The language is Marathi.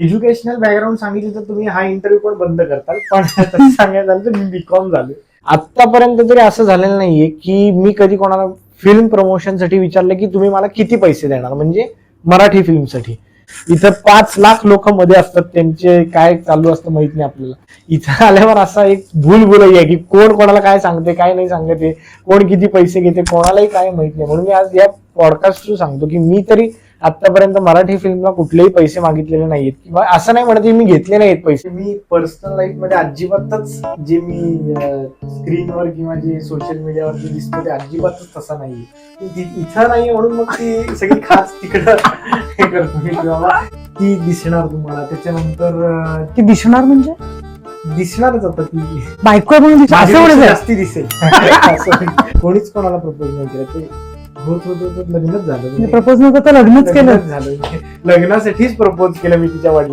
एज्युकेशनल बॅकग्राऊंड सांगितलं तर तुम्ही हा इंटरव्ह्यू पण बंद करताल, पण तसं सांगायचं झालं तर मी बीकॉम झालो. आतापर्यंत तरी असं झालेलं नाहीये की मी कधी कोणाला फिल्म प्रमोशनसाठी विचारलं की तुम्ही मला किती पैसे देणार, म्हणजे मराठी फिल्मसाठी. इथं 5 लाख लोक मध्ये असतात, त्यांचे काय चालू असतं माहित नाही आपल्याला. इथं आल्यावर असा एक भूल आहे की कोण कोणाला काय सांगते काय नाही सांगते, कोण किती पैसे घेते कोणालाही काय माहित नाही. म्हणून मी आज या पॉडकास्ट थ्रू सांगतो की मी तरी आतापर्यंत मराठी फिल्मला कुठलेही पैसे मागितलेले नाहीत, किंवा असं नाही म्हणत की मी घेतले नाहीत पैसे. मी पर्सनल लाईफ मध्ये अजिबातच जे मी स्क्रीनवर किंवा जे सोशल मीडियावरती दिसतो ते अजिबातच तसा नाहीये. इथं नाही म्हणून मग ती सगळी खास तिकडं हे करतो मी, किंवा ती दिसणार तुम्हाला त्याच्यानंतर. ती दिसणार म्हणजे दिसणारच आता ती बायको आहे म्हणून असं म्हणत आहे. जास्ती दिसेल. कोणीच कोणाला प्रपोज नाही केलं, ते होत लग्नच झालं. प्रपोज नव्हतं तर लग्नच केलं. झालं, लग्नासाठीच प्रपोज केलं मी तिच्या वडिलांना.